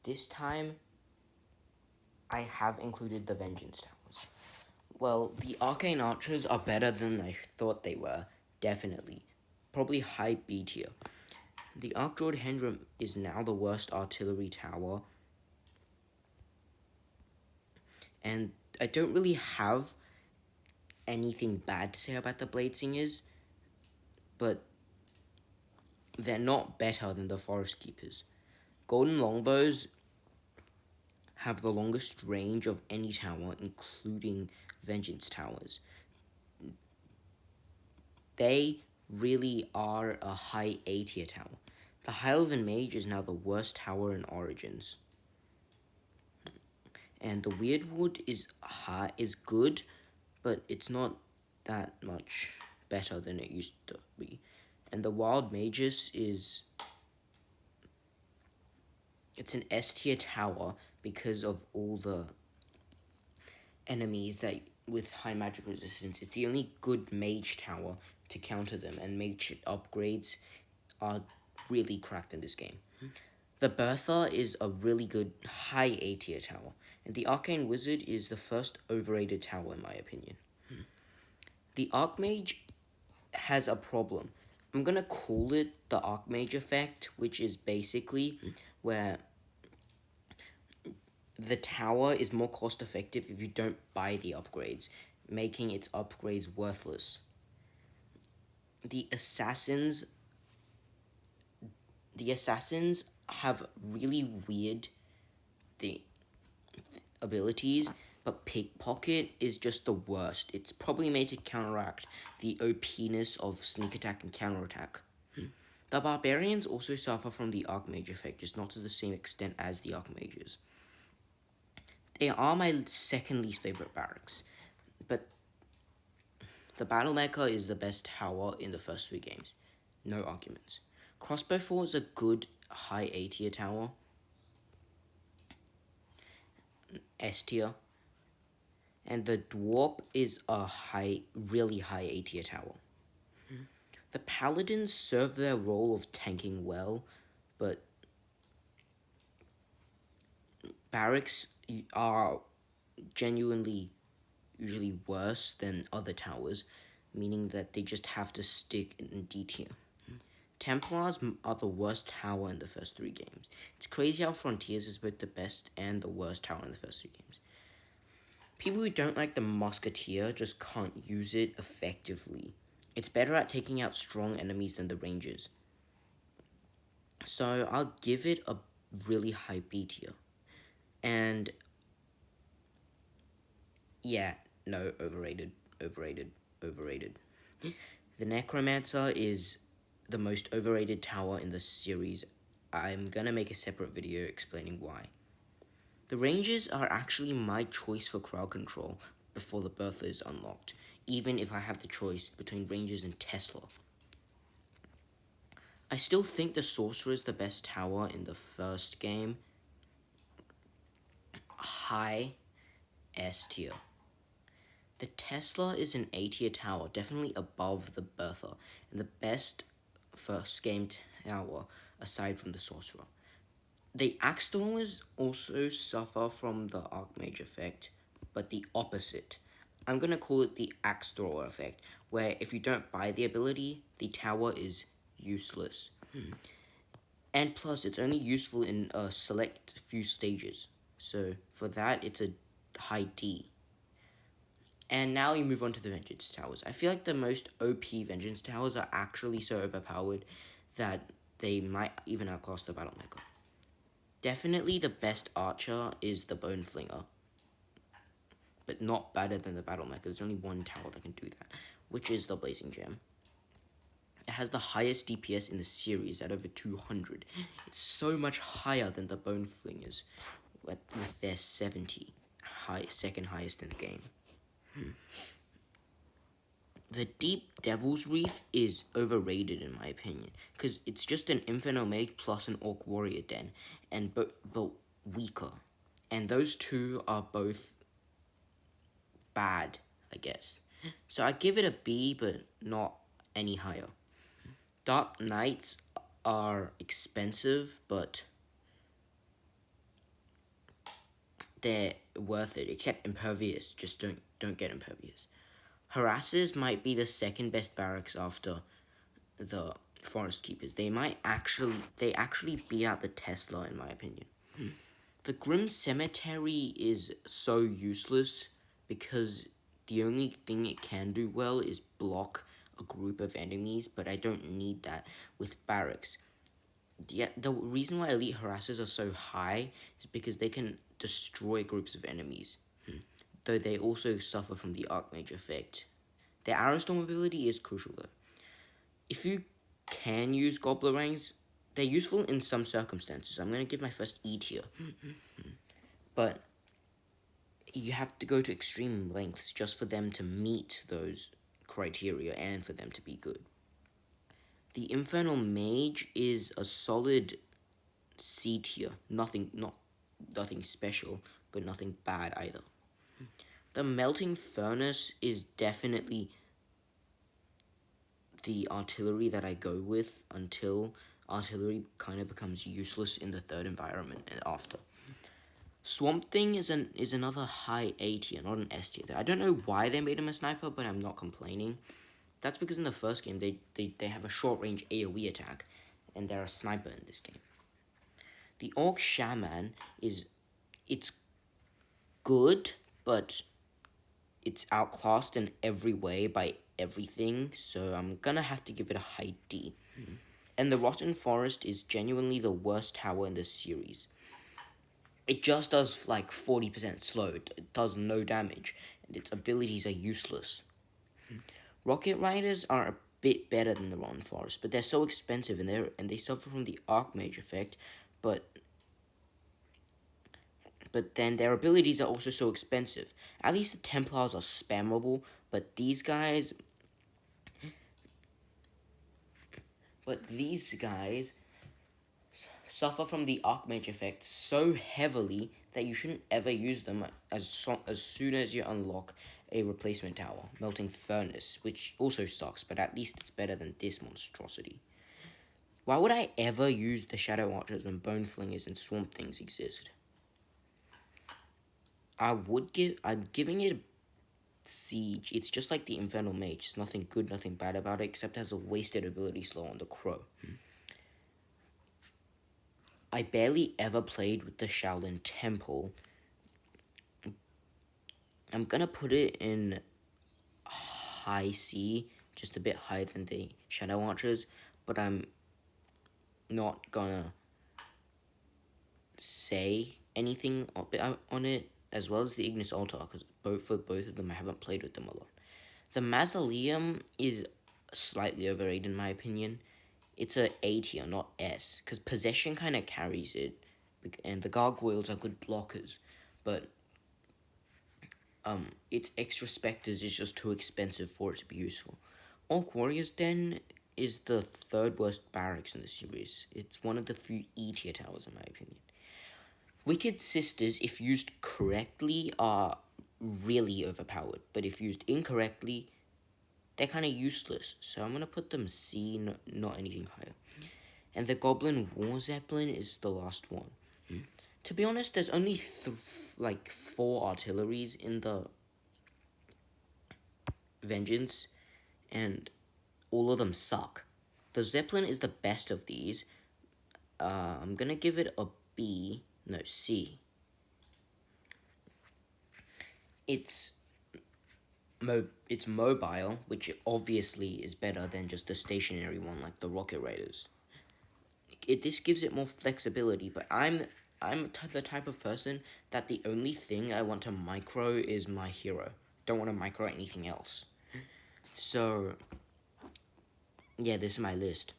This time, I have included the Vengeance Towers. Well, the Arcane Archers are better than I thought they were, definitely. Probably high B tier. The Archdruid Hendram is now the worst artillery tower, and I don't really have anything bad to say about the Blade Singers, but they're not better than the Forest Keepers. Golden Longbows have the longest range of any tower, including Vengeance Towers. They really are a high A tier tower. The High Elven Mage is now the worst tower in Origins. And the Weirdwood is good, but it's not that much better than it used to be. And the Wild Magus it's an S tier tower because of all the enemies that with high magic resistance. It's the only good mage tower to counter them, and mage upgrades are really cracked in this game. The Bertha is a really good high A tier tower, and the Arcane Wizard is the first overrated tower in my opinion. The Archmage has a problem. I'm gonna call it the Archmage effect, which is basically where the tower is more cost effective if you don't buy the upgrades, making its upgrades worthless. The assassins have really weird the abilities, but pickpocket is just the worst. It's probably made to counteract the OP-ness of sneak attack and counterattack. The barbarians also suffer from the Archmage effect, just not to the same extent as the Archmages. They are my second least favorite barracks, but the Battle Mecha is the best tower in the first 3 games. No arguments. Crossbow 4 is a good high A tier tower. S tier. And the Dwarf is a really high A tier tower. The Paladins serve their role of tanking well, but Barracks are genuinely usually worse than other towers, meaning that they just have to stick in D tier. Templars are the worst tower in the first 3 games. It's crazy how Frontiers is both the best and the worst tower in the first 3 games. People who don't like the Musketeer just can't use it effectively. It's better at taking out strong enemies than the Rangers. So I'll give it a really high B tier. And yeah, no, overrated. The Necromancer is the most overrated tower in the series. I'm gonna make a separate video explaining why. The Rangers are actually my choice for crowd control before the Bertha is unlocked, even if I have the choice between Rangers and Tesla. I still think the Sorcerer is the best tower in the first game. High S tier. The Tesla is an A tier tower, definitely above the Bertha, and the best first game tower aside from the Sorcerer. The Axe Throwers also suffer from the Archmage effect, but the opposite. I'm gonna call it the Axe Thrower effect, where if you don't buy the ability, the tower is useless. And plus, it's only useful in a select few stages. So for that, it's a high D. And now you move on to the Vengeance Towers. I feel like the most OP Vengeance Towers are actually so overpowered that they might even outclass the Battle Mecha. Definitely the best archer is the Bone Flinger, but not better than the Battle Mecha. There's only one tower that can do that, which is the Blazing Gem. It has the highest DPS in the series at over 200. It's so much higher than the Bone Flingers with their 70, second highest in the game. The Deep Devil's Reef is overrated in my opinion, because it's just an Inferno Mage plus an Orc Warrior Den, and but weaker. And those two are both bad, I guess. So I give it a B, but not any higher. Dark Knights are expensive, but they're worth it, except Impervious. Just don't get Impervious. Harassers might be the second best barracks after the Forest Keepers. They actually beat out the Tesla in my opinion. The Grim Cemetery is so useless because the only thing it can do well is block a group of enemies, but I don't need that with Barracks. The reason why elite harassers are so high is because they can destroy groups of enemies, though they also suffer from the Archmage effect. Their arrow storm ability is crucial though. If you can use Gobblerangs, they're useful in some circumstances. I'm going to give my first E tier. But you have to go to extreme lengths just for them to meet those criteria and for them to be good. The Infernal Mage is a solid C tier. Nothing special, but nothing bad either. The Melting Furnace is definitely the artillery that I go with until artillery kind of becomes useless in the third environment and after. Swamp Thing is another high A tier, not an S tier. I don't know why they made him a sniper, but I'm not complaining. That's because in the first game they have a short range AoE attack, and they're a sniper in this game. The Orc Shaman it's good, but it's outclassed in every way by everything, so I'm gonna have to give it a high D. And the Rotten Forest is genuinely the worst tower in this series. It just does like 40% slow, it does no damage, and its abilities are useless. Rocket Riders are a bit better than the Rotten Forest, but they're so expensive and they suffer from the Archmage effect, but then their abilities are also so expensive. At least the Templars are spammable, but these guys suffer from the Archmage effect so heavily that you shouldn't ever use them as soon as you unlock a replacement tower, Melting Furnace, which also sucks, but at least it's better than this monstrosity. Why would I ever use the Shadow Archers when Bone Flingers and Swamp Things exist? I'm giving it a Siege. It's just like the Infernal Mage. It's nothing good, nothing bad about it, except it has a wasted ability slow on the Crow. I barely ever played with the Shaolin Temple. I'm gonna put it in high C, just a bit higher than the Shadow Archers, but I'm not gonna say anything on it, as well as the Ignis Altar, because both of them I haven't played with them a lot. The Mausoleum is slightly overrated in my opinion. It's a A tier, not S, because Possession kind of carries it, and the Gargoyles are good blockers, but its extra Spectres is just too expensive for it to be useful. Orc Warrior's Den is the third worst barracks in the series. It's one of the few E tier towers in my opinion. Wicked Sisters, if used correctly, are really overpowered, but if used incorrectly, they're kind of useless, so I'm going to put them C, not anything higher. And the Goblin War Zeppelin is the last one. To be honest, there's only 4 artilleries in the Vengeance, and all of them suck. The Zeppelin is the best of these. I'm going to give it a B, no, C. It's mobile, which obviously is better than just the stationary one like the Rocket Raiders. This gives it more flexibility, but I'm the type of person that the only thing I want to micro is my hero. Don't want to micro anything else. So, yeah, this is my list.